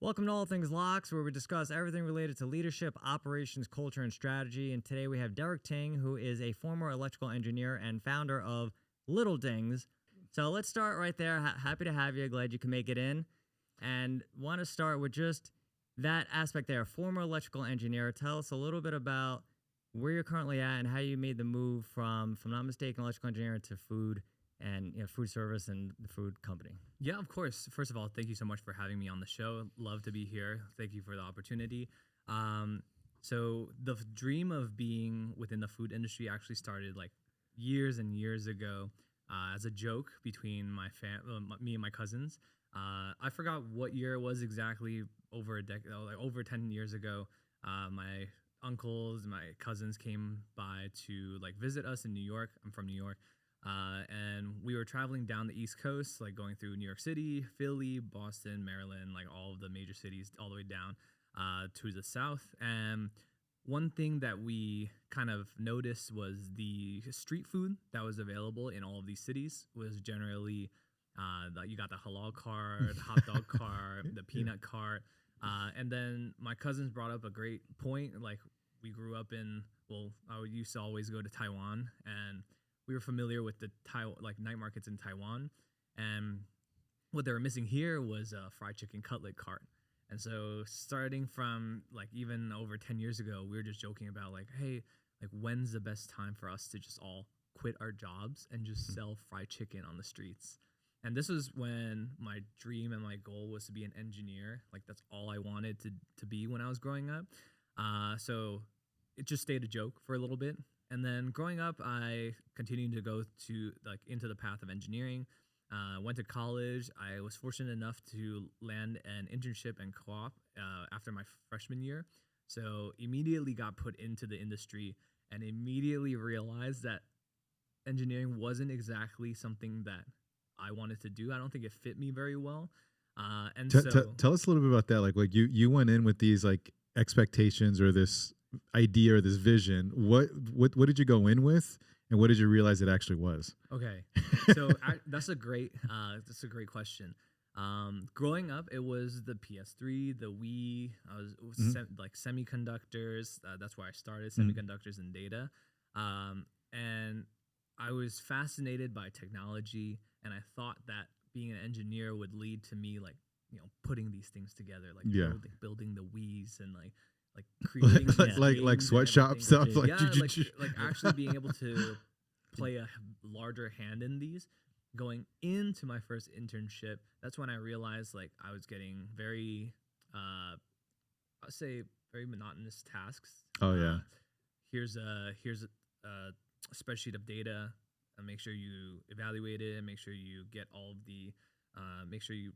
Welcome to All Things LOCS, where we discuss everything related to leadership, operations, culture, and strategy. And today we have Derek Ting, who is a former electrical engineer and founder of Little Dings. So let's start right there. Happy to have you. Glad you can make it in. And want to start with just that aspect there. Former electrical engineer. Tell us a little bit about where you're currently at and how you made the move from, if I'm not mistaken, electrical engineering to food and food service and the food company. Yeah, of course. First of all, thank you so much for having me on the show. Love to be here. Thank you for the opportunity. So the dream of being within the food industry actually started like years and years ago as a joke between me and my cousins. I forgot what year it was exactly. Over a decade, like over 10 years ago, my uncles, my cousins came by to like visit us in New York. I'm from New York. And we were traveling down the East Coast, like going through New York City, Philly, Boston, Maryland, like all of the major cities all the way down to the South. And one thing that we kind of noticed was the street food that was available in all of these cities was generally you got the halal cart, hot dog cart, the peanut cart. And then my cousins brought up a great point. Like we grew up I used to always go to Taiwan, and we were familiar with the night markets in Taiwan, and what they were missing here was a fried chicken cutlet cart. And so starting from like even over 10 years ago, we were just joking about like, hey, like when's the best time for us to just all quit our jobs and just sell fried chicken on the streets? And this was when my dream and my goal was to be an engineer. Like that's all I wanted to be when I was growing up. So it just stayed a joke for a little bit. And then growing up, I continued to go into the path of engineering. Went to college. I was fortunate enough to land an internship and co-op after my freshman year. So immediately got put into the industry and immediately realized that engineering wasn't exactly something that I wanted to do. I don't think it fit me very well. Tell us a little bit about that. Like you went in with these like expectations or this idea or this vision. What did you go in with, and what did you realize it actually was? Okay, so that's a great question. Growing up, it was the PS3, the Wii. Like semiconductors. That's where I started, semiconductors and data. And I was fascinated by technology, and I thought that being an engineer would lead to me like putting these things together, like building the Wiis and like creating like sweatshop stuff, like actually being able to play a larger hand in these. Going into my first internship, that's when I realized like I was getting very I'd say very monotonous tasks. Here's a spreadsheet of data, and make sure you evaluate it, and make sure you get all of the make sure you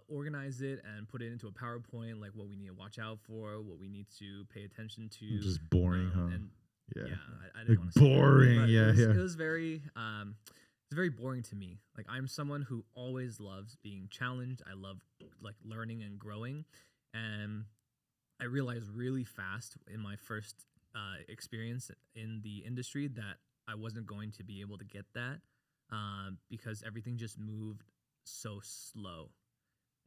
organize it and put it into a PowerPoint, like what we need to watch out for, what we need to pay attention to. Just boring, huh? And I didn't like want to say boring. It was very it's very boring to me. Like I'm someone who always loves being challenged. I love like learning and growing, and I realized really fast in my first experience in the industry that I wasn't going to be able to get that because everything just moved so slow.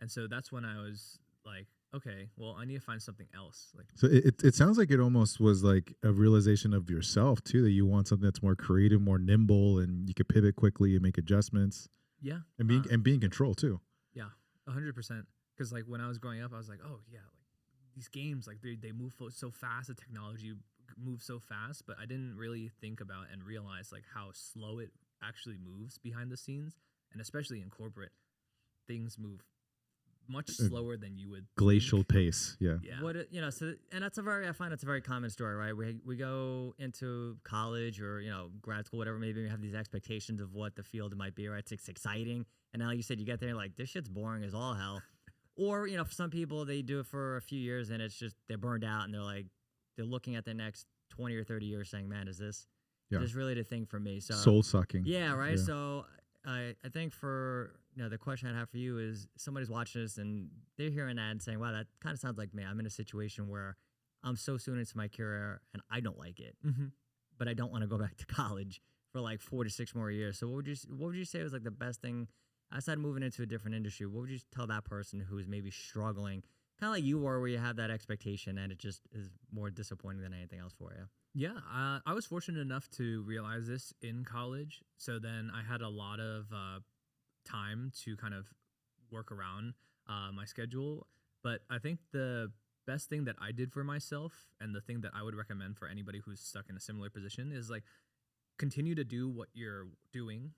And so that's when I was like, okay, well, I need to find something else. Like, so it sounds like it almost was like a realization of yourself too, that you want something that's more creative, more nimble, and you could pivot quickly and make adjustments. Yeah, and be in control too. Yeah, 100%. Because like when I was growing up, I was like, oh yeah, like these games, like they move so fast. The technology moves so fast, but I didn't really think about and realize like how slow it actually moves behind the scenes, and especially in corporate, things move much slower than you would glacial think. Pace. Yeah. So and that's I find it's a very common story, right? We go into college or grad school, whatever, maybe we have these expectations of what the field might be, right? It's exciting, and now you said you get there like this shit's boring as all hell. Or for some people they do it for a few years and it's just they're burned out and they're looking at the next 20 or 30 years saying, man, is this really the thing for me? So soul sucking. Yeah, right. Yeah. So I think for the question I'd have for you is somebody's watching this and they're hearing that and saying, wow, that kind of sounds like me. I'm in a situation where I'm so soon into my career and I don't like it, but I don't want to go back to college for like 4 to 6 more years. So what would you say was like the best thing outside of moving into a different industry, what would you tell that person who's maybe struggling, kind of like you were, where you have that expectation and it just is more disappointing than anything else for you? Yeah, I was fortunate enough to realize this in college. So then I had a lot of time to kind of work around my schedule. But I think the best thing that I did for myself, and the thing that I would recommend for anybody who's stuck in a similar position, is like continue to do what you're doing.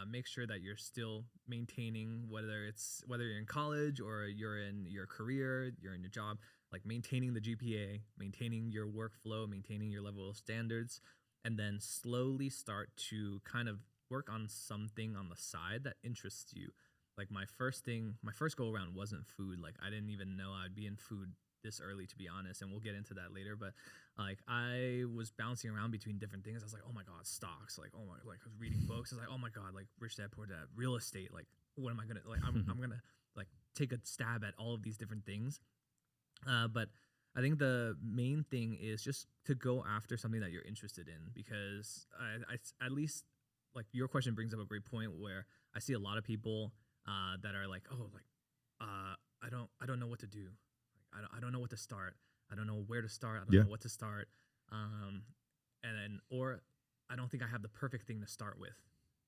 Make sure that you're still maintaining, whether you're in college or you're in your career, you're in your job, like maintaining the GPA, maintaining your workflow, maintaining your level of standards, and then slowly start to kind of work on something on the side that interests you. Like my first go around wasn't food. Like I didn't even know I'd be in food this early, to be honest, and we'll get into that later. But like I was bouncing around between different things. I was like, oh my god, stocks. Like, oh my, like I was reading books. I was like, oh my god, like Rich Dad Poor Dad, real estate. Like, what am I gonna like? I'm gonna like take a stab at all of these different things. But I think the main thing is just to go after something that you're interested in, because I at least, like, your question brings up a great point where I see a lot of people that are like, oh, like I don't know what to do. Like, I don't know what to start. I don't know where to start. I don't know what to start. Or I don't think I have the perfect thing to start with,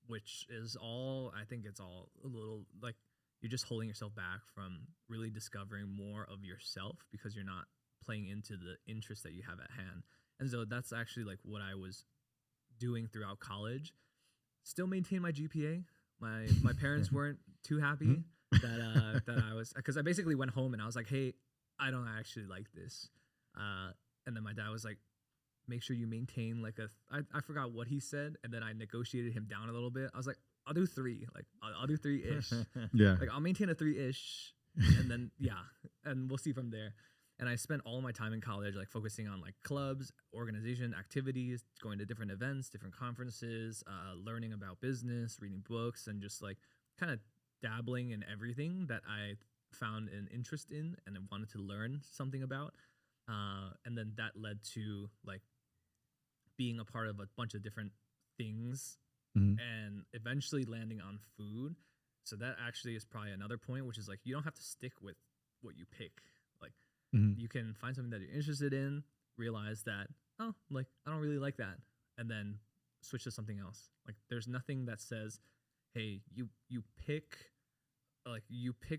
which is all, I think it's all a little like you're just holding yourself back from really discovering more of yourself because you're not playing into the interest that you have at hand. And so that's actually like what I was doing throughout college. Still maintain my GPA. My parents weren't too happy that I was, because I basically went home and I was like, hey, I don't actually like this. And then my dad was like, make sure you maintain like I forgot what he said. And then I negotiated him down a little bit. I was like, I'll do 3. Like I'll do 3-ish. Yeah. Like I'll maintain a 3-ish. And then, yeah. And we'll see from there. And I spent all my time in college, like focusing on like clubs, organization, activities, going to different events, different conferences, learning about business, reading books, and just like kind of dabbling in everything that I found an interest in and I wanted to learn something about. And then that led to like being a part of a bunch of different things and eventually landing on food. So that actually is probably another point, which is like, you don't have to stick with what you pick. Like you can find something that you're interested in, realize that, oh, like I don't really like that, and then switch to something else. Like there's nothing that says, hey, you pick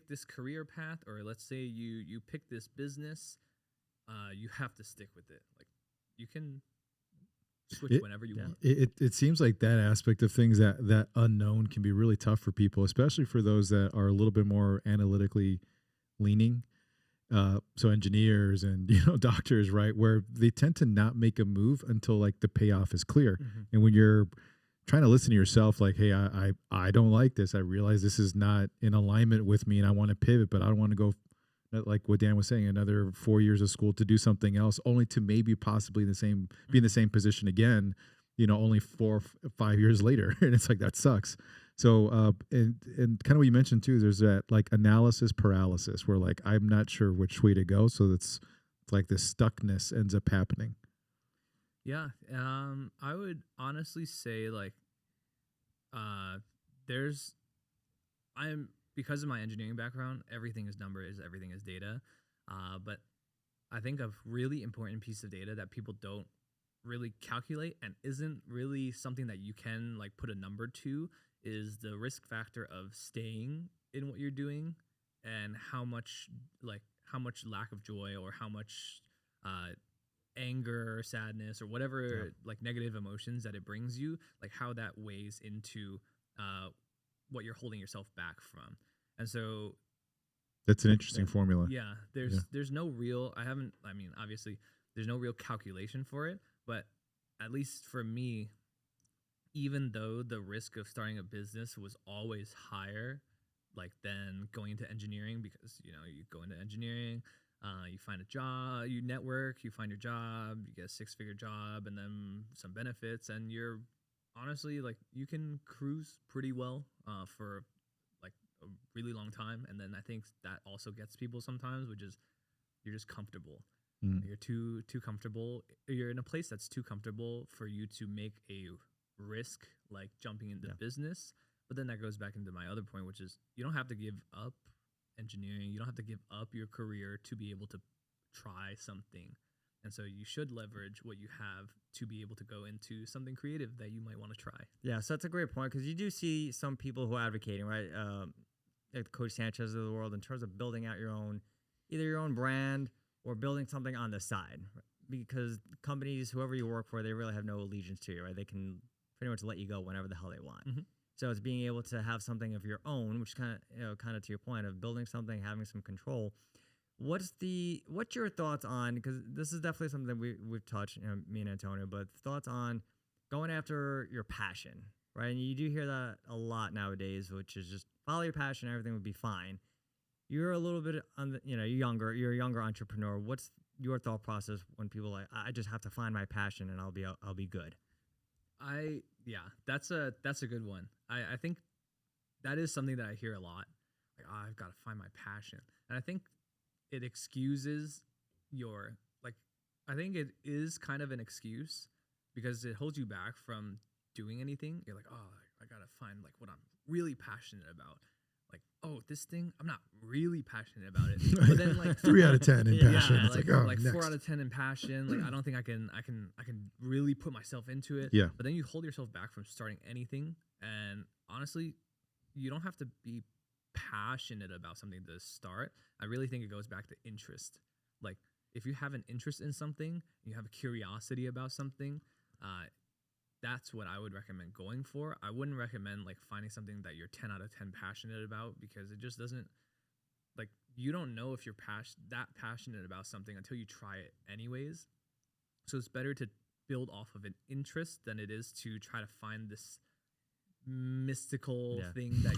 this career path, or let's say you pick this business, you have to stick with it. Like you can switch whenever you want. It seems like that aspect of things, that unknown, can be really tough for people, especially for those that are a little bit more analytically leaning. So engineers and doctors, right, where they tend to not make a move until like the payoff is clear. And when you're trying to listen to yourself, like, hey, I don't like this. I realize this is not in alignment with me, and I want to pivot, but I don't want to go, like what Dan was saying, another 4 years of school to do something else, only to maybe possibly be in the same position again, only 4 or 5 years later. And it's like, that sucks. So, and kind of what you mentioned too, there's that like analysis paralysis where like, I'm not sure which way to go. So it's like this stuckness ends up happening. Yeah. I would honestly say like, because of my engineering background, everything is numbers, everything is data. But I think a really important piece of data that people don't really calculate and isn't really something that you can like put a number to is the risk factor of staying in what you're doing, and how much lack of joy or how much anger or sadness or whatever like negative emotions that it brings you, like how that weighs into what you're holding yourself back from. And so that's an interesting formula. Yeah, there's no real, obviously there's no real calculation for it, but at least for me, even though the risk of starting a business was always higher, like than going into engineering, because you go into engineering, you find a job, you network, you find your job, you get a 6-figure job, and then some benefits, and you're honestly like you can cruise pretty well for like a really long time. And then I think that also gets people sometimes, which is you're just comfortable. You're too comfortable. You're in a place that's too comfortable for you to make a risk like jumping into business, But then that goes back into my other point, which is you don't have to give up engineering. You don't have to give up your career to be able to try something. And so you should leverage what you have to be able to go into something creative that you might want to try. Yeah, so that's a great point because you do see some people who are advocating, right? Like Coach Sanchez of the world in terms of building out your own, either your own brand or building something on the side. Because companies, whoever you work for, they really have no allegiance to you, right? They can pretty much let you go whenever the hell they want. Mm-hmm. So it's being able to have something of your own, which kind of to your point of building something, having some control. What's your thoughts on, because this is definitely something that we've touched, me and Antonio, but thoughts on going after your passion, right? And you do hear that a lot nowadays, which is just follow your passion, everything would be fine. You're a little bit on the, you're a younger entrepreneur. What's your thought process when people are like, I just have to find my passion and I'll be good? That's a good one. I think that is something that I hear a lot. Like, I've got to find my passion. And I think it excuses I think it is kind of an excuse because it holds you back from doing anything. You're like, oh, I got to find like what I'm really passionate about. Like, oh, this thing, I'm not really passionate about it. But then like 3 out of 10 in passion. Yeah, It's like, oh, like next. 4 out of 10 in passion. Like, I don't think I can really put myself into it. Yeah. But then you hold yourself back from starting anything. And honestly, you don't have to be passionate about something to start. I really think it goes back to interest. Like, if you have an interest in something, you have a curiosity about something, that's what I would recommend going for. I wouldn't recommend like finding something that you're 10 out of 10 passionate about because it just doesn't, like, you don't know if you're that passionate about something until you try it anyways. So it's better to build off of an interest than it is to try to find this mystical thing that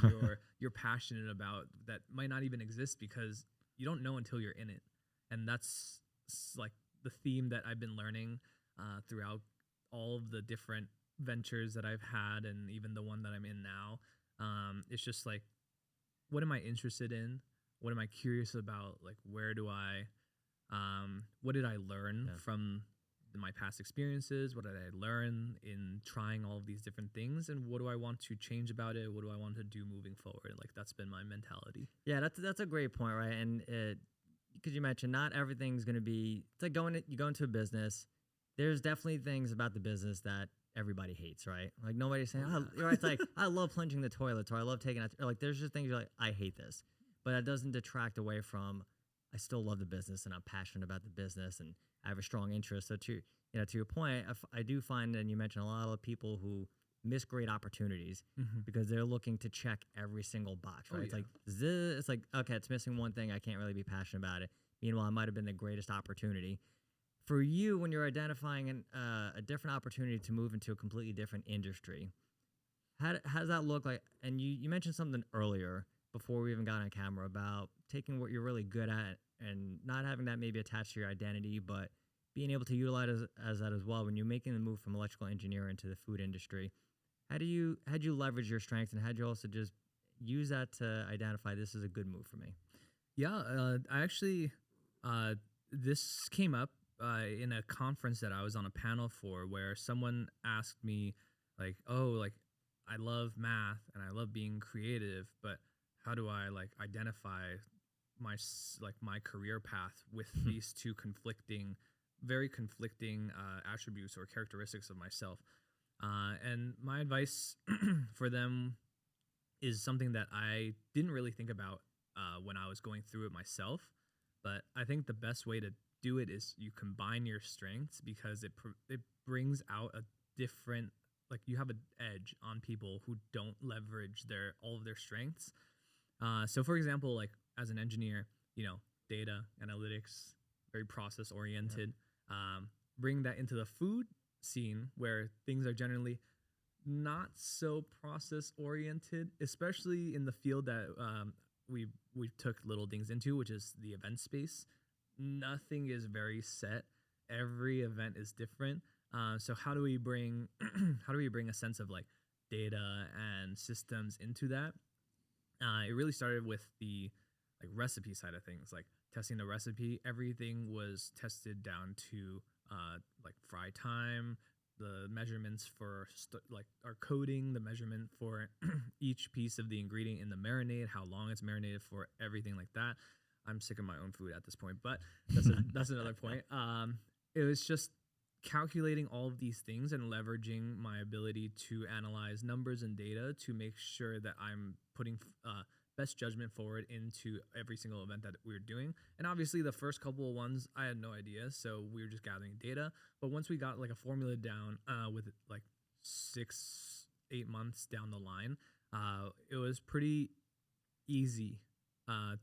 you're passionate about that might not even exist because you don't know until you're in it. And that's like the theme that I've been learning throughout all of the different ventures that I've had and even the one that I'm in now. It's just like, what am I interested in? What am I curious about? Like, what did I learn from my past experiences? What did I learn in trying all of these different things? And what do I want to change about it? What do I want to do moving forward? Like, that's been my mentality. Yeah, that's a great point, right? And because you mentioned not everything's going to be, it's like you go into a business. There's definitely things about the business that everybody hates, right? Like nobody's saying, it's like, I love plunging the toilets or I love taking it. Or like there's just things you're like, I hate this. But that doesn't detract away from, I still love the business and I'm passionate about the business and I have a strong interest. So to your point, I do find, and you mentioned a lot of people who miss great opportunities because they're looking to check every single box, right? It's like, okay, it's missing one thing. I can't really be passionate about it. Meanwhile, it might have been the greatest opportunity. For you, when you're identifying a different opportunity to move into a completely different industry, how does that look like? And you mentioned something earlier before we even got on camera about taking what you're really good at and not having that maybe attached to your identity, but being able to utilize as that as well when you're making the move from electrical engineer into the food industry. How'd you leverage your strengths and how'd you also just use that to identify this is a good move for me? Yeah, I actually, this came up in a conference that I was on a panel for where someone asked me like, oh, like I love math and I love being creative, but how do I like identify my career path with these two very conflicting attributes or characteristics of myself? And my advice for them is something that I didn't really think about when I was going through it myself. But I think the best way to do it is you combine your strengths because it brings out a different, like you have an edge on people who don't leverage all of their strengths. So for example, like as an engineer, data analytics, very process oriented, bring that into the food scene where things are generally not so process oriented, especially in the field that we took Little Things into, which is the event space. Nothing is very set. Every event is different. So how do we bring a sense of like data and systems into that? It really started with the like recipe side of things, like testing the recipe. Everything was tested down to like fry time, the measurements for like our coding, the measurement for each piece of the ingredient in the marinade, how long it's marinated for, everything like that. I'm sick of my own food at this point, but that's another point. It was just calculating all of these things and leveraging my ability to analyze numbers and data to make sure that I'm putting best judgment forward into every single event that we're doing. And obviously the first couple of ones I had no idea, so we were just gathering data. But once we got like a formula down with like 6-8 months down the line, it was pretty easy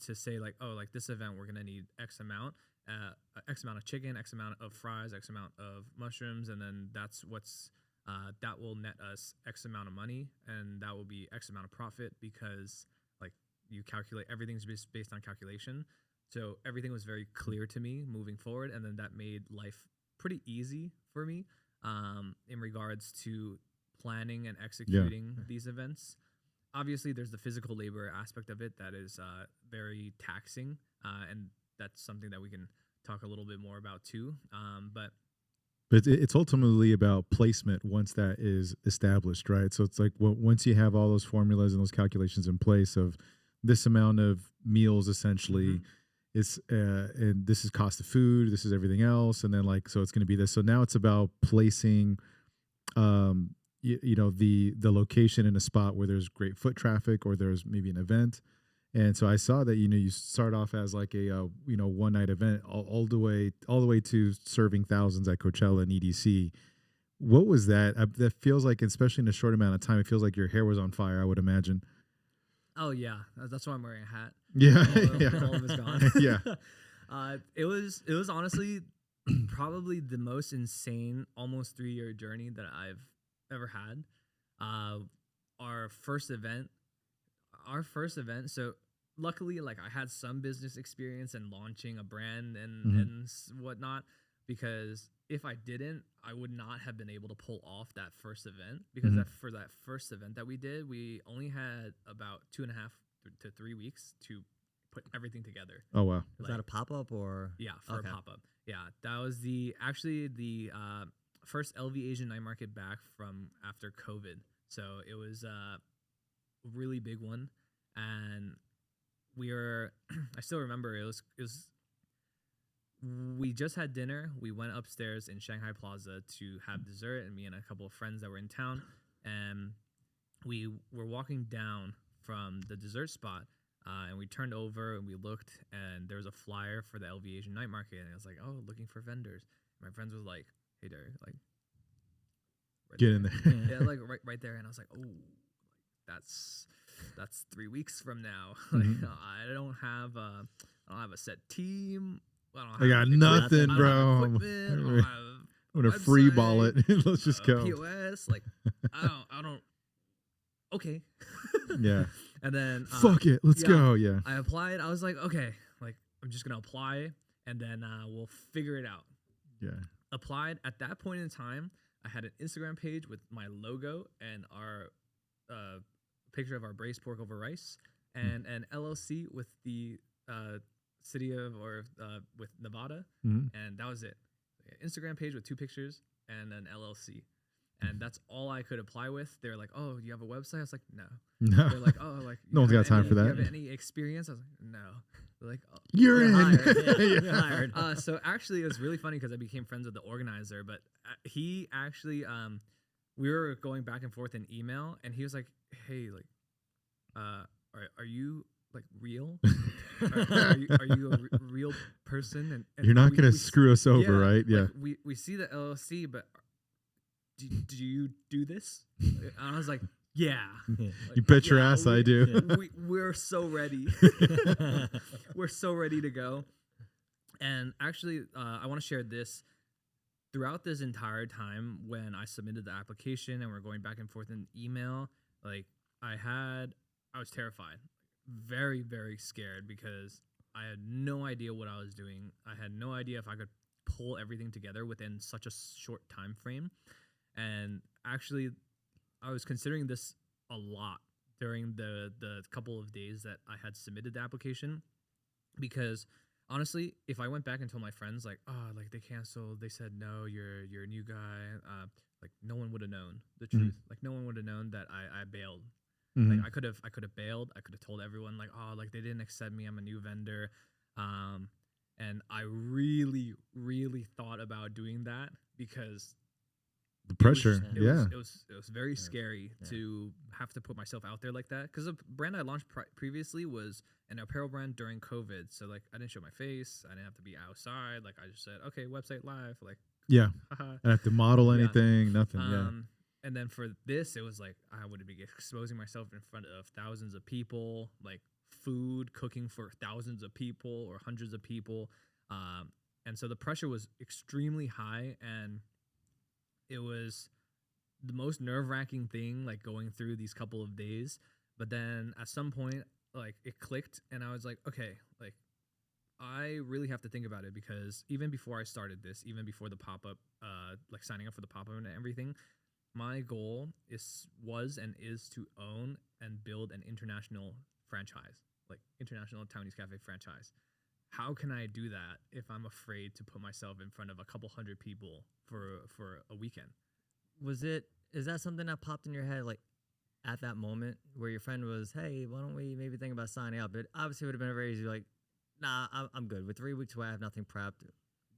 to say like, oh, like this event we're gonna need X amount of chicken, X amount of fries, X amount of mushrooms, and then that's what's that will net us X amount of money, and that will be X amount of profit, because like you calculate, everything's based on calculation. So everything was very clear to me moving forward, and then that made life pretty easy for me in regards to planning and executing these events. Obviously, there's the physical labor aspect of it that is very taxing, and that's something that we can talk a little bit more about too. But it's ultimately about placement once that is established, right? So it's like once you have all those formulas and those calculations in place of this amount of meals, essentially, it's and this is cost of food, this is everything else, and then like so it's going to be this. So now it's about placing, you know, the location in a spot where there's great foot traffic or there's maybe an event. And so I saw that, you know, you start off as like a, you know, one night event all the way to serving thousands at Coachella and EDC. What was that? That feels like, especially in a short amount of time, it feels like your hair was on fire, I would imagine. Oh yeah. That's why I'm wearing a hat. Yeah. All of it's gone. Yeah. It was honestly probably the most insane almost 3-year journey that I've ever had. Our first event, so luckily, like, I had some business experience in launching a brand and whatnot, because if I didn't, I would not have been able to pull off that first event, because for that first event that we did, we only had about 2.5 to 3 weeks to put everything together. Oh wow. Was that a pop-up or? Yeah, for a pop-up. Yeah, that was the first LV Asian night market back from after COVID. So it was a really big one, and I still remember it was we just had dinner. We went upstairs in Shanghai Plaza to have dessert, and me and a couple of friends that were in town, and we were walking down from the dessert spot, and we turned over and we looked, and there was a flyer for the LV Asian night market, and I was like, oh, looking for vendors. My friends was like, hey Derek, like, get in there. Yeah, like right there, and I was like, oh, that's 3 weeks from now. Like, I don't have a set team. I got nothing, bro. I'm gonna free ball it. Let's just go. POS, like, I don't. Okay. Yeah. And then fuck it, let's go. Yeah. I applied. I was like, okay, like, I'm just gonna apply, and then we'll figure it out. Yeah. Applied. At that point in time, I had an Instagram page with my logo and our picture of our braised pork over rice, and an LLC with the city of with Nevada, and that was it. Instagram page with 2 pictures and an LLC, and that's all I could apply with. They're like, "Oh, do you have a website?" I was like, "No." They're like, "Oh, like, no one's got time for that. Do you have any experience?" I was like, "No." They're like, oh, "You're in." Hired. You're hired. So actually, it was really funny because I became friends with the organizer, but he actually, we were going back and forth in email, and he was like, "Hey, like, are you like real? are you a real person? And you're not gonna screw us over, right? Yeah. Like, we see the LLC, but do you do this?" And I was like, "Yeah." Like, you bet your ass I do. We're so ready. We're so ready to go. And actually, I want to share this. Throughout this entire time, when I submitted the application and we're going back and forth in email, like, I was terrified, very, very scared, because I had no idea what I was doing. I had no idea if I could pull everything together within such a short time frame. And actually, I was considering this a lot during the couple of days that I had submitted the application, because honestly, if I went back and told my friends like, oh, like they canceled, they said no, you're a new guy, like no one would have known the truth. Like no one would have known that I bailed. Like I could have bailed. I could have told everyone like, oh, like they didn't accept me. I'm a new vendor. And I really, really thought about doing that because the pressure. It was very scary to have to put myself out there like that. Because the brand I launched previously was an apparel brand during COVID. So like I didn't show my face. I didn't have to be outside. Like I just said, okay, website live. Like I have to model anything, nothing. And then for this, it was like I would be exposing myself in front of thousands of people, like food, cooking for thousands of people or hundreds of people. And so the pressure was extremely high, and it was the most nerve-wracking thing, like going through these couple of days. But then at some point, like it clicked, and I was like, okay, like I really have to think about it, because even before I started this, even before the pop-up, like signing up for the pop-up and everything, my goal was and is to own and build an international franchise, like international Taiwanese cafe franchise. How can I do that if I'm afraid to put myself in front of a couple hundred people for a weekend? Is that something that popped in your head, like at that moment where your friend was, hey, why don't we maybe think about signing up? It obviously would have been very easy, like, nah, I'm good. With 3 weeks away, I have nothing prepped.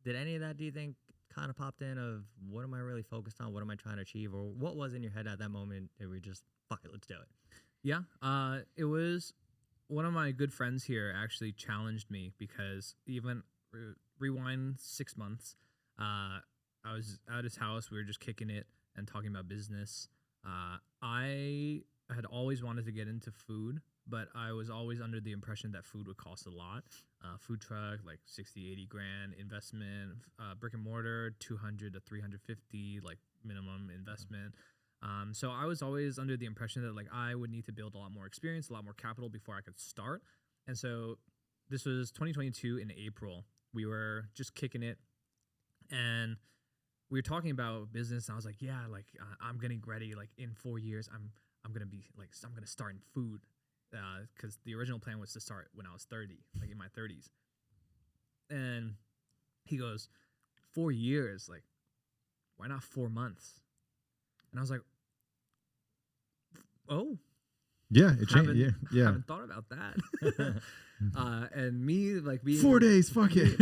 Did any of that, do you think, kind of popped in of what am I really focused on? What am I trying to achieve? Or what was in your head at that moment that we just, fuck it, let's do it? Yeah, it was one of my good friends here actually challenged me, because even rewind 6 months, I was at his house. We were just kicking it and talking about business. I had always wanted to get into food, but I was always under the impression that food would cost a lot. Food truck, like 60, 80 grand investment, brick and mortar, 200 to 350, like minimum investment. So I was always under the impression that like I would need to build a lot more experience, a lot more capital before I could start. And so this was 2022 in April. We were just kicking it, and we were talking about business. And I was like, yeah, like I'm getting ready. Like in 4 years, I'm gonna be like, I'm gonna start in food. Because the original plan was to start when I was 30, like in my 30s. And he goes, 4 years, like, why not 4 months? And I was like, oh. Yeah, it changed. Yeah. Haven't thought about that. And me, like, being 4 days, fuck it.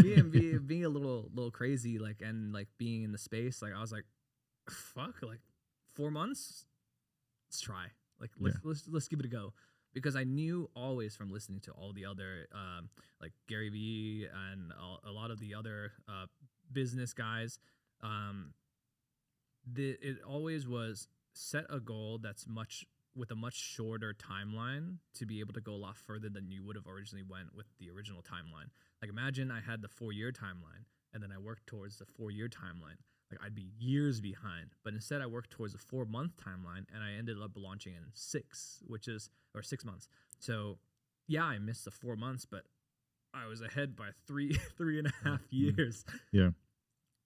being a little crazy, like, and like being in the space, like, I was like, fuck, like 4 months? Let's try. Like, let's give it a go. Because I knew always from listening to all the other, like Gary Vee and a lot of the other business guys, it always was set a goal that's with a much shorter timeline to be able to go a lot further than you would have originally went with the original timeline. Like imagine I had the 4-year timeline, and then I worked towards the 4-year timeline. Like I'd be years behind, but instead I worked towards a 4-month timeline, and I ended up launching in 6 months. So yeah, I missed the 4 months, but I was ahead by three and a half years. Yeah.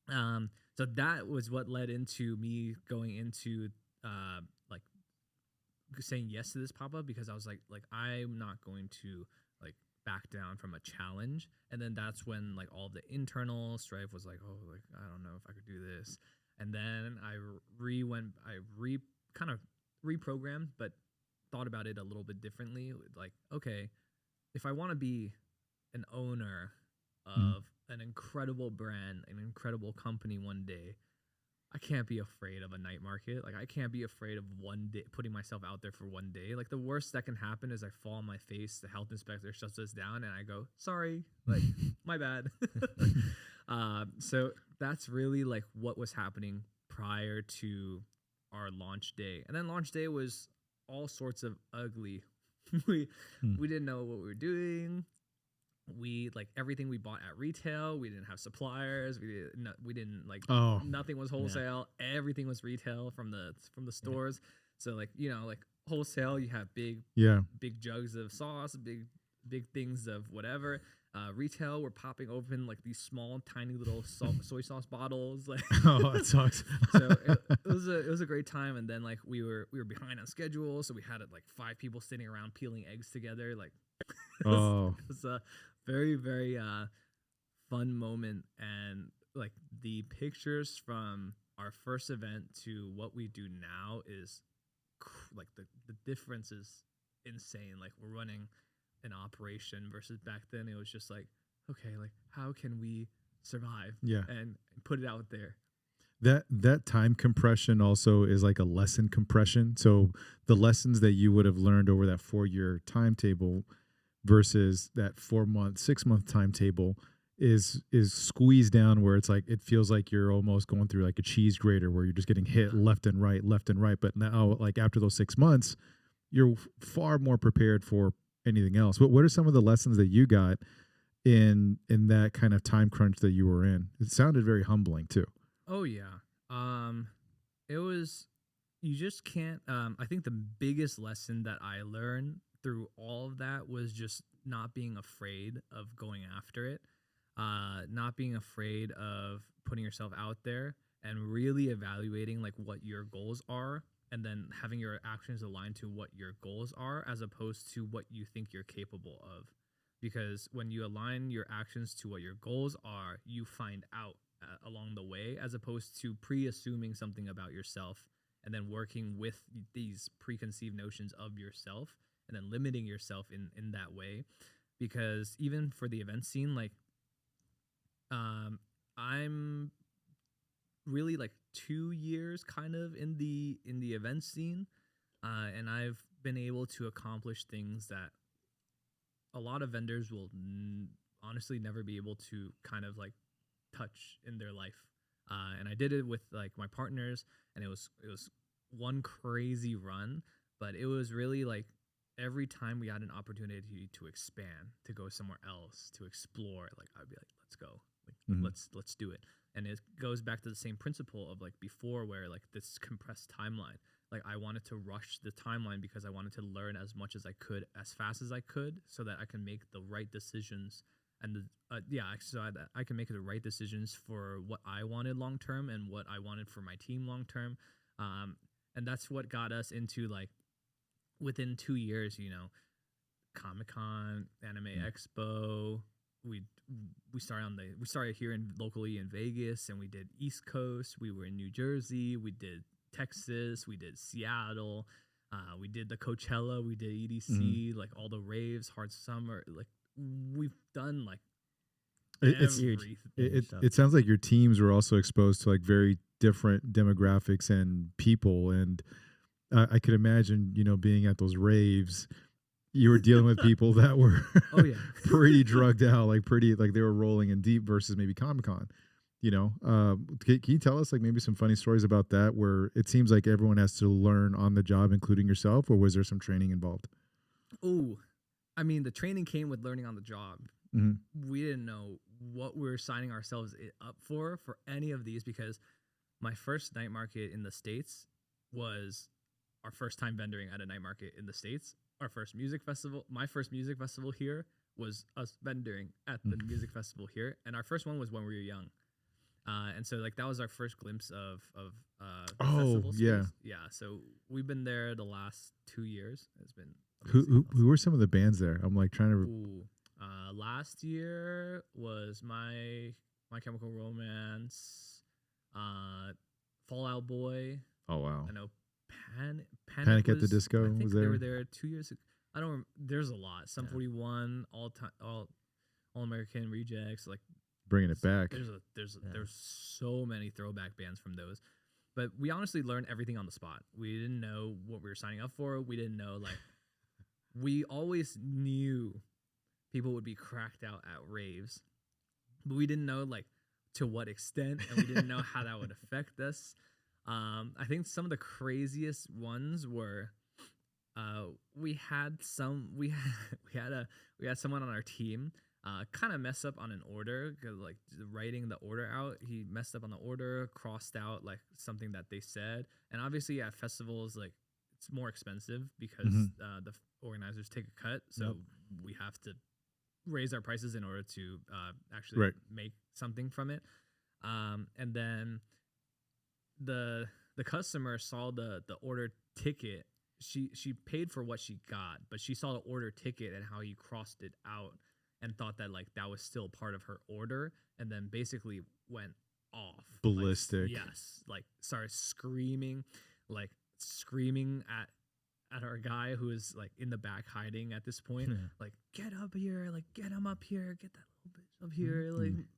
So that was what led into me going into like saying yes to this pop-up, because I was like I'm not going to like back down from a challenge. And then that's when like all the internal strife was like, oh, like I don't know if I could do this. And then I kind of reprogrammed, but thought about it a little bit differently. Like, okay, if I want to be an owner of an incredible brand, an incredible company one day, I can't be afraid of a night market. Like I can't be afraid of one day putting myself out there for one day. Like the worst that can happen is I fall on my face, the health inspector shuts us down, and I go, sorry, like my bad. So that's really like what was happening prior to our launch day. And then launch day was all sorts of ugly. we didn't know what we were doing. We like everything we bought at retail. We didn't have suppliers. We didn't like nothing was wholesale. Yeah. Everything was retail from the stores. Yeah. So like, you know, like wholesale, you have big jugs of sauce, big things of whatever. Retail, we're popping open like these small, tiny little soy sauce bottles. Like, oh, that sucks. So it was a great time. And then like we were behind on schedule, so we had like 5 people sitting around peeling eggs together. Like, it was very, very fun moment, and like the pictures from our first event to what we do now is like the difference is insane. Like we're running an operation versus back then it was just like, okay, like how can we survive and put it out there. That time compression also is like a lesson compression. So the lessons that you would have learned over that 4-year timetable versus that 4-month, 6-month timetable is squeezed down, where it's like it feels like you're almost going through like a cheese grater where you're just getting hit left and right. But now, like after those 6 months, you're far more prepared for anything else. What are some of the lessons that you got in that kind of time crunch that you were in? It sounded very humbling too. Oh yeah. It was, you just can't, I think the biggest lesson that I learned through all of that was just not being afraid of going after it. Not being afraid of putting yourself out there and really evaluating like what your goals are, and then having your actions aligned to what your goals are as opposed to what you think you're capable of. Because when you align your actions to what your goals are, you find out along the way, as opposed to pre-assuming something about yourself and then working with these preconceived notions of yourself and then limiting yourself in that way. Because even for the event scene, like I'm really like 2 years kind of in the event scene, and I've been able to accomplish things that a lot of vendors will honestly never be able to kind of like touch in their life. And I did it with like my partners, and it was one crazy run, but it was really like every time we had an opportunity to expand, to go somewhere else, to explore, like I'd be like, let's go, like let's do it. And it goes back to the same principle of like before, where like this compressed timeline, like I wanted to rush the timeline because I wanted to learn as much as I could as fast as I could, so that I can make the right decisions. And so I can make the right decisions for what I wanted long term and what I wanted for my team long term. And that's what got us into like within 2 years, you know, Comic-Con, Anime Expo. We started here locally in Vegas, and we did East Coast. We were in New Jersey. We did Texas. We did Seattle. We did the Coachella. We did EDC. Like all the raves, Hard Summer. Like we've done like it's everything. It sounds like your teams were also exposed to like very different demographics and people, and I could imagine, you know, being at those raves, you were dealing with people that were pretty drugged out, like they were rolling in deep, versus maybe Comic-Con. You know, can you tell us like maybe some funny stories about that, where it seems like everyone has to learn on the job, including yourself, or was there some training involved? Oh, I mean, the training came with learning on the job. We didn't know what we were signing ourselves up for any of these, because my first night market in the States was our first time vendoring at a night market in the States. Our first music festival, my first music festival here was us vendoring at the music festival here. And our first one was when we were young. And so like that was our first glimpse of festival space. Yeah. So we've been there the last 2 years. It's been who were some of the bands there? I'm like trying to. Last year was My Chemical Romance, Fall Out Boy. Oh wow. I know Panic at the Disco. I think was they there? were there 2 years ago. I don't. There's a lot. Sum 41, all American Rejects. Like bringing it back. There's so many throwback bands from those. But we honestly learned everything on the spot. We didn't know what we were signing up for. We didn't know, like, we always knew people would be cracked out at raves, but we didn't know, like, to what extent, and we didn't know how that would affect us. I think some of the craziest ones were, we had someone on our team kind of mess up on an order, because like writing the order out, he messed up on the order, crossed out like something that they said. And obviously at festivals, like, it's more expensive because the organizers take a cut, so we have to raise our prices in order to actually make something from it. And then the customer saw the order ticket. She paid for what she got, but she saw the order ticket and how he crossed it out. and thought that like that was still part of her order, and then basically went off Ballistic. Like, yes, like started screaming at our guy who is like in the back hiding at this point. Like, get up here, like get him up here, get that little bitch up here,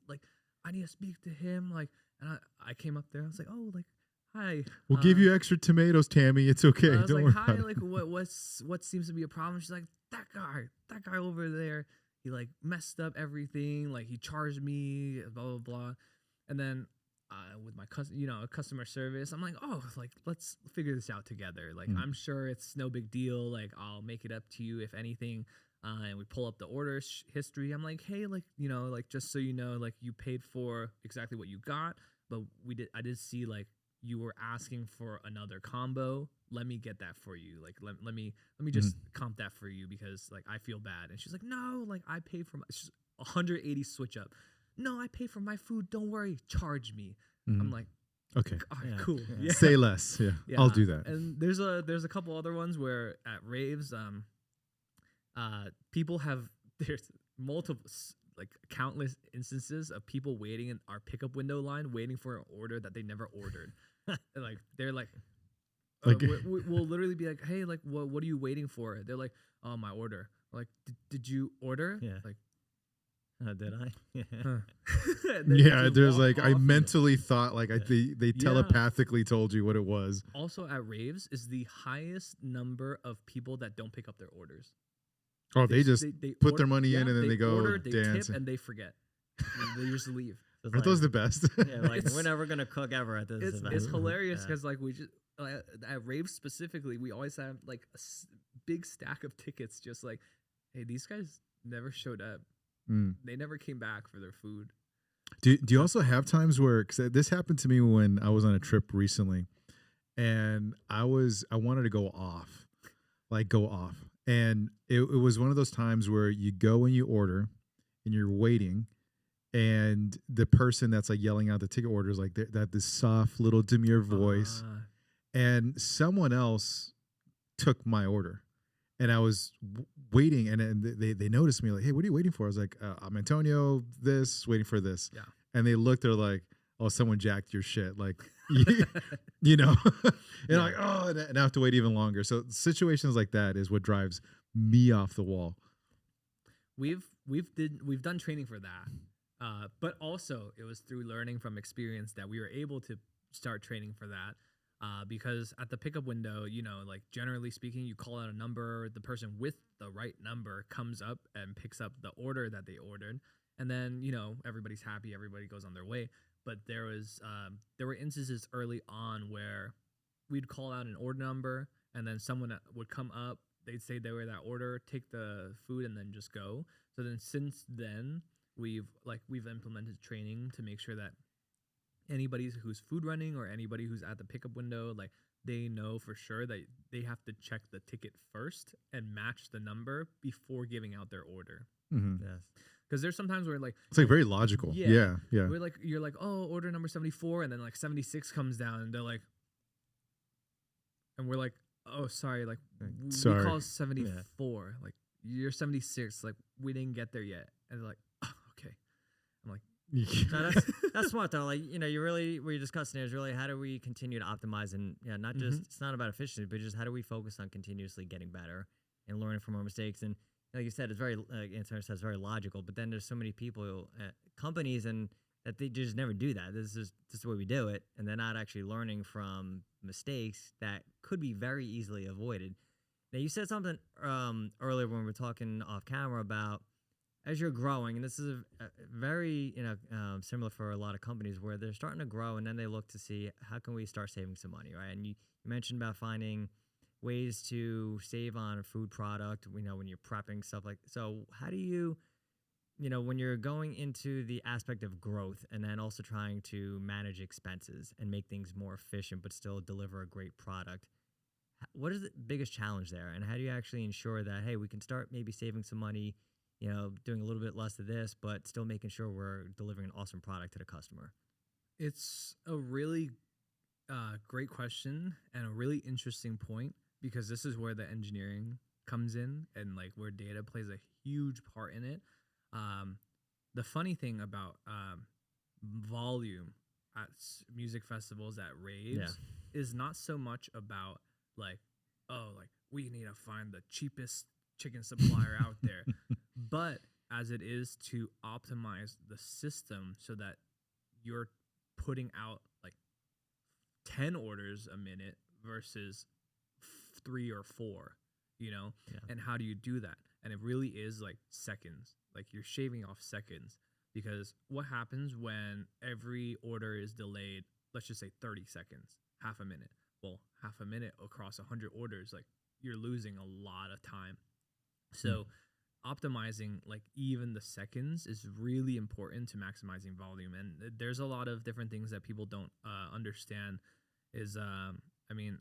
like I need to speak to him, like. And I came up there. I was like, oh, like, hi. We'll give you extra tomatoes, Tammy. It's okay. I was Don't like, worry hi, about like, it. what seems to be a problem? She's like, that guy over there. He like messed up everything. Like he charged me, blah blah blah. And then with my customer service, I'm like, oh, like let's figure this out together. Like I'm sure it's no big deal. Like I'll make it up to you if anything. And we pull up the order history. I'm like, hey, like, like just so you know, like you paid for exactly what you got, but I did see like you were asking for another combo. Let me get that for you. Like, let me just comp that for you because like I feel bad. And she's like, no, like I paid for it's just 180 switch up. No, I paid for my food. Don't worry. Charge me. I'm like, okay, all right, cool. Yeah. Say less. Yeah, I'll do that. And there's a couple other ones where at raves, people there's multiple, like countless instances of people waiting in our pickup window line, waiting for an order that they never ordered. And like, they're like, we'll literally be like, hey, like, what are you waiting for? They're like, oh, my order. We're like, did you order? Yeah. Like, did I? Yeah, there's like, I mentally thought like they telepathically told you what it was. Also at raves is the highest number of people that don't pick up their orders. Oh, they just put their money in and then they go order, they dance. Tip and they forget. They just leave. Are those the best? Yeah, like we're never gonna cook ever at this event. It's hilarious because like we just at Rave specifically, we always have like a big stack of tickets. Just like, hey, these guys never showed up. They never came back for their food. Do you also have times where, because this happened to me when I was on a trip recently, and I wanted to go off. And it was one of those times where you go and you order and you're waiting, and the person that's like yelling out the ticket orders, like that this soft little demure voice, and someone else took my order, and I was waiting, and they noticed me like, hey, what are you waiting for? I was like, I'm Antonio, waiting for this. Yeah. And they looked, they're like, oh, someone jacked your shit. Like, you know, and like, oh, and I have to wait even longer. So situations like that is what drives me off the wall. We've done training for that. But also it was through learning from experience that we were able to start training for that. Because at the pickup window, like generally speaking, you call out a number, the person with the right number comes up and picks up the order that they ordered. And then, everybody's happy, everybody goes on their way. But there were instances early on where we'd call out an order number and then someone would come up, they'd say they were that order, take the food and then just go. So then since then, we've implemented training to make sure that anybody who's food running or anybody who's at the pickup window, like they know for sure that they have to check the ticket first and match the number before giving out their order. Yes. Because there's sometimes where like it's like very logical. Yeah. We're like, you're like, oh, order number 74, and then like 76 comes down, and they're like, and we're like, oh, sorry, like we call 74, like you're 76, like we didn't get there yet, and they're like, oh, okay. I'm like, no, that's smart though. Like, what you're discussing is really how do we continue to optimize and not just it's not about efficiency, but just how do we focus on continuously getting better and learning from our mistakes. And like you said, it's very it's very logical. But then there's so many people, companies, and that they just never do that. This is the way we do it, and they're not actually learning from mistakes that could be very easily avoided. Now, you said something earlier when we were talking off camera about as you're growing, and this is a very similar for a lot of companies where they're starting to grow, and then they look to see how can we start saving some money, right? And you mentioned about finding ways to save on a food product, when you're prepping stuff like. So how do you, when you're going into the aspect of growth and then also trying to manage expenses and make things more efficient but still deliver a great product, what is the biggest challenge there? And how do you actually ensure that, hey, we can start maybe saving some money, doing a little bit less of this, but still making sure we're delivering an awesome product to the customer? It's a really great question and a really interesting point, because this is where the engineering comes in and like where data plays a huge part in it. The funny thing about volume at music festivals, at raves, is not so much about like, oh, like we need to find the cheapest chicken supplier out there, but as it is to optimize the system so that you're putting out like 10 orders a minute versus 3 or 4, you know? Yeah. And how do you do that? And it really is like seconds. Like you're shaving off seconds, because what happens when every order is delayed, let's just say 30 seconds, half a minute. Well, half a minute across 100 orders, like you're losing a lot of time. So optimizing like even the seconds is really important to maximizing volume. And there's a lot of different things that people don't understand is, I mean,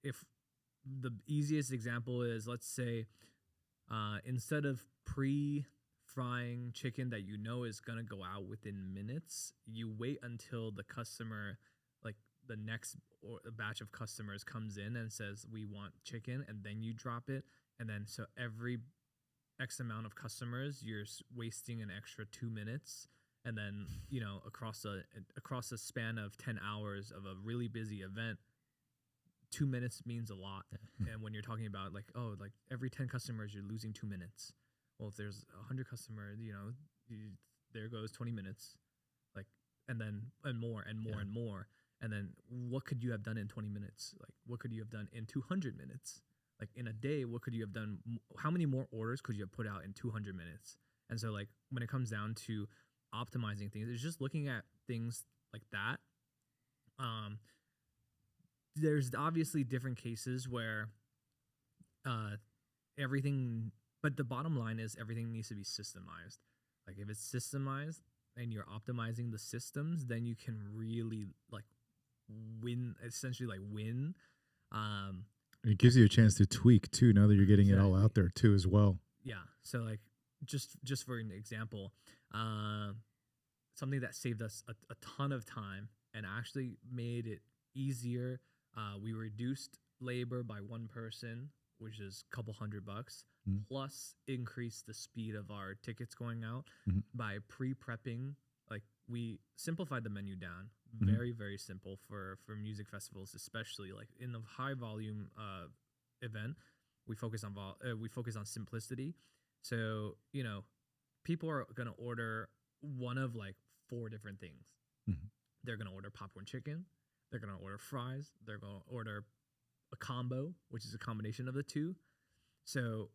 if the easiest example is, let's say, instead of pre-frying chicken that you know is going to go out within minutes, you wait until the customer, like the next batch of customers comes in and says, we want chicken, and then you drop it. And then so every X amount of customers, you're wasting an extra 2 minutes. And then, you know, across a span of 10 hours of a really busy event, 2 minutes means a lot. And when you're talking about like, oh, like every 10 customers, you're losing 2 minutes. Well, if there's 100 customers, you know, there goes 20 minutes, like, and more. And then what could you have done in 20 minutes? Like, what could you have done in 200 minutes? Like in a day, what could you have done? How many more orders could you have put out in 200 minutes? And so like when it comes down to optimizing things, it's just looking at things like that. There's obviously different cases where everything, but the bottom line is everything needs to be systemized. Like if it's systemized and you're optimizing the systems, then you can really like win. It gives you a chance to tweak too, now that you're getting it all out there too as well. Yeah. So like just for an example, something that saved us a ton of time and actually made it easier. We reduced labor by 1 person, which is a couple $100, plus increased the speed of our tickets going out by pre-prepping. Like we simplified the menu down, very, very simple for music festivals, especially like in the high volume event. We focus on simplicity. So, you know, people are going to order one of like 4 different things. They're going to order popcorn chicken. They're going to order fries. They're going to order a combo, which is a combination of the 2. So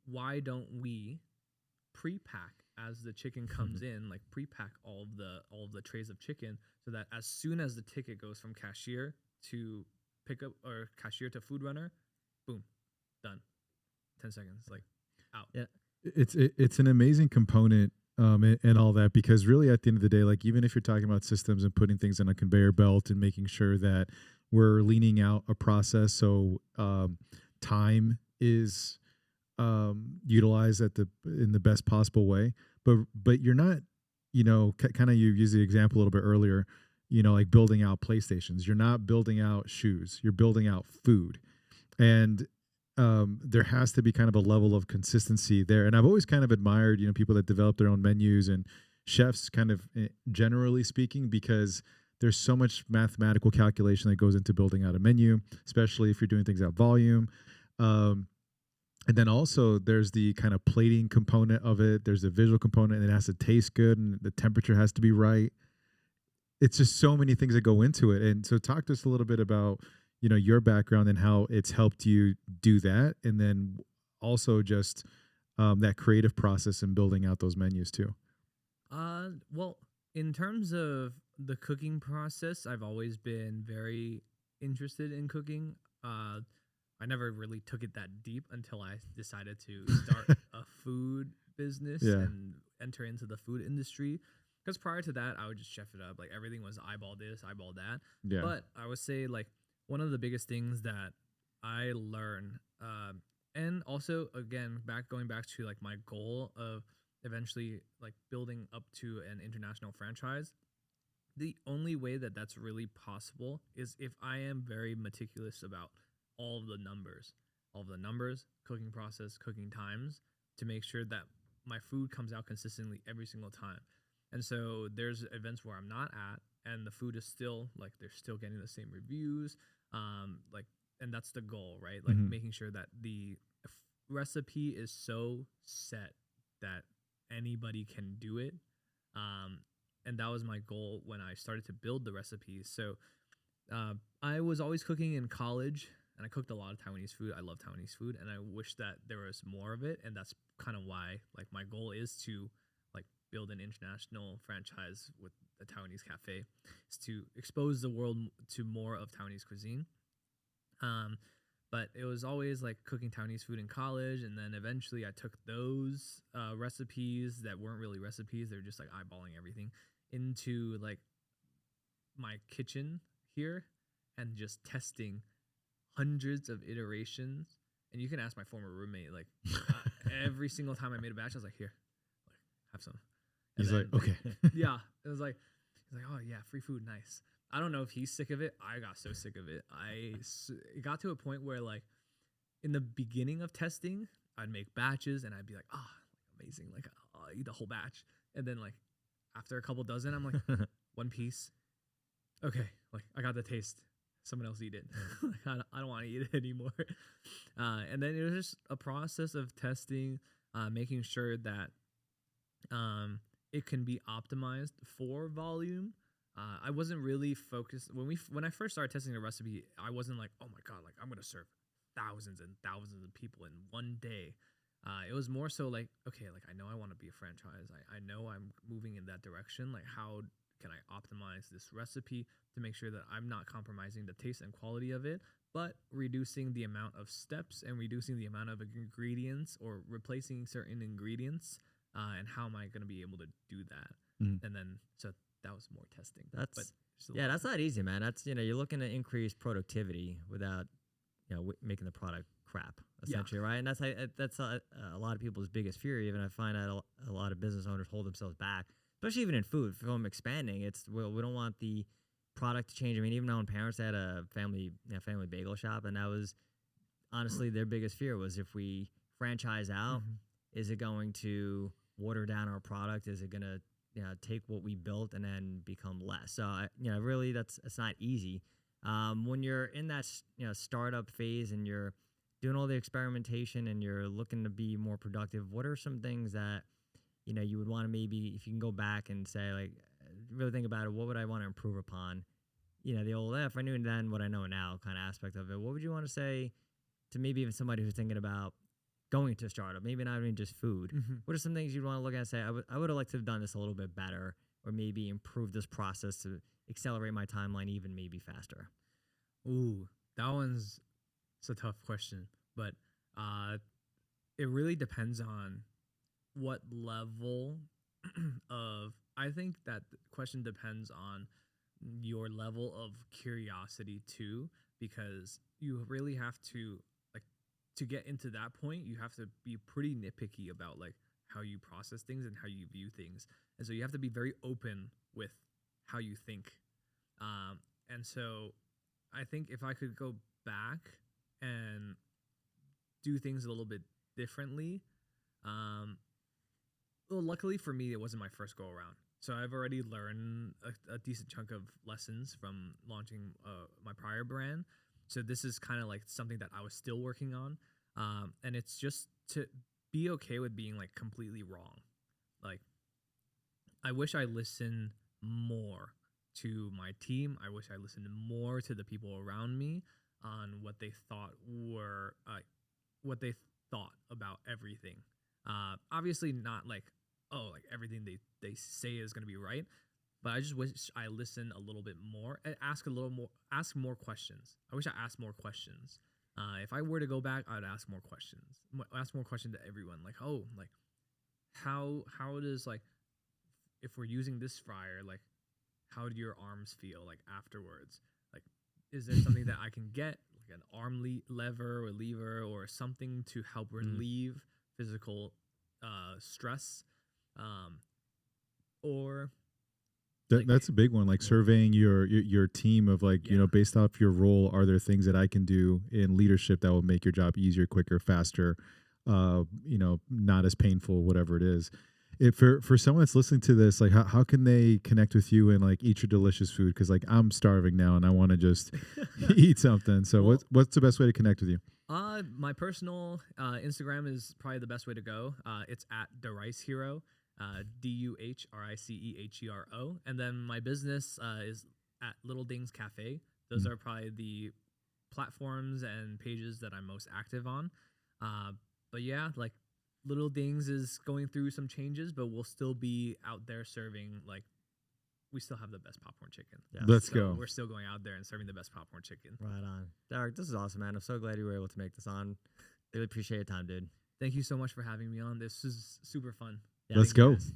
why don't we pre-pack as the chicken comes in, like pre-pack all of the trays of chicken, so that as soon as the ticket goes from cashier to pickup or cashier to food runner, boom, done. 10 seconds, like out. Yeah. It's an amazing component and all that, because really at the end of the day, like even if you're talking about systems and putting things on a conveyor belt and making sure that we're leaning out a process so time is utilized in the best possible way, but you're not, you know, kind of, you used the example a little bit earlier, you know, like building out PlayStations. You're not building out shoes, you're building out food. And there has to be kind of a level of consistency there. And I've always kind of admired, you know, people that develop their own menus and chefs, kind of generally speaking, because there's so much mathematical calculation that goes into building out a menu, especially if you're doing things at volume. And then also there's the kind of plating component of it. There's the visual component, and it has to taste good, and the temperature has to be right. It's just so many things that go into it. And so talk to us a little bit about, you know, your background and how it's helped you do that. And then also just that creative process in building out those menus too. Well, in terms of the cooking process, I've always been very interested in cooking. I never really took it that deep until I decided to start a food business and enter into the food industry. Because prior to that, I would just chef it up. Like everything was eyeball this, eyeball that. Yeah. But I would say like one of the biggest things that I learned, and also again, going back to like my goal of eventually like building up to an international franchise, the only way that that's really possible is if I am very meticulous about all of the numbers, cooking process, cooking times, to make sure that my food comes out consistently every single time. And so there's events where I'm not at, and the food is still like they're still getting the same reviews, like, and that's the goal, right? Like making sure that the recipe is so set that anybody can do it. And that was my goal when I started to build the recipes. So I was always cooking in college, and I cooked a lot of Taiwanese food. I love Taiwanese food, and I wish that there was more of it. And that's kind of why, like, my goal is to like build an international franchise with a Taiwanese cafe, is to expose the world to more of Taiwanese cuisine. But it was always like cooking Taiwanese food in college, and then eventually I took those recipes that weren't really recipes, they were just like eyeballing everything, into like my kitchen here and just testing hundreds of iterations. And you can ask my former roommate, like every single time I made a batch, I was like, here, like, have some. And He's then, like, okay. yeah, it was like, he's like, oh yeah, free food, nice. I don't know if he's sick of it. I got so sick of it. It got to a point where, like, in the beginning of testing, I'd make batches and I'd be like, oh, amazing. Like, I'll eat the whole batch. And then, like, after a couple dozen, I'm like, one piece. Okay, like, I got the taste. Someone else eat it. Like, I don't want to eat it anymore. And then it was just a process of testing, making sure that it can be optimized for volume. I wasn't really focused when I first started testing the recipe. I wasn't like, oh my god, like I'm gonna serve thousands and thousands of people in one day. It was more so like, okay, like I know I want to be a franchise. I know I'm moving in that direction. Like, how can I optimize this recipe to make sure that I'm not compromising the taste and quality of it, but reducing the amount of steps and reducing the amount of ingredients or replacing certain ingredients. And how am I going to be able to do that? And then, so that was more testing. That's not easy, man. That's, you're looking to increase productivity without, making the product crap, essentially, right? And that's a lot of people's biggest fear. Even I find that a lot of business owners hold themselves back, especially even in food. From expanding, we don't want the product to change. I mean, even my own parents had a family bagel shop, and that was honestly their biggest fear was if we franchise out, is it going to water down our product? Is it going to take what we built and then become less? So really, it's not easy. When you're in that startup phase and you're doing all the experimentation and you're looking to be more productive, what are some things that you would want to, maybe if you can go back and say, like, really think about it, what would I want to improve upon? The old if I knew then what I know now kind of aspect of it. What would you want to say to maybe even somebody who's thinking about going to a startup, maybe not even just food? What are some things you'd want to look at and say, I would have liked to have done this a little bit better, or maybe improve this process to accelerate my timeline even maybe faster? Ooh, that one's a tough question, but it really depends on what level of, I think that the question depends on your level of curiosity too, because you really have to, to get into that point, you have to be pretty nitpicky about like how you process things and how you view things. And so you have to be very open with how you think. And so I think if I could go back and do things a little bit differently, well, luckily for me, it wasn't my first go around. So I've already learned a decent chunk of lessons from launching my prior brand. So this is kind of like something that I was still working on. And it's just to be okay with being like completely wrong. Like, I wish I listened more to my team. I wish I listened more to the people around me on what they thought about everything. Obviously not like, oh, like everything they say is going to be right. But I just wish I listened a little bit more and ask more questions. I wish I asked more questions. If I were to go back, I'd ask more questions. Ask more questions to everyone. Like, oh, like how does, like, if we're using this fryer, like, how do your arms feel like afterwards? Like, is there something that I can get, like an arm lever or something to help relieve physical stress? Or that's a big one, like surveying your team of like, based off your role, are there things that I can do in leadership that will make your job easier, quicker, faster, not as painful, whatever it is. If for someone that's listening to this, like how can they connect with you and like eat your delicious food? Because like I'm starving now and I want to just eat something. So Well, what's the best way to connect with you? My personal Instagram is probably the best way to go. It's at the Rice Hero, DUHRICEHERO, and then my business is at Little Dings Cafe. Those are probably the platforms and pages that I'm most active on. But yeah, like Little Dings is going through some changes, but we'll still be out there serving, like, we still have the best popcorn chicken. Yeah. Let's So go. we're still going out there and serving the best popcorn chicken. Right on. Derek, this is awesome, man. I'm so glad you were able to make this on. Really appreciate your time, dude. Thank you so much for having me on. This is super fun. Let's go. Yes.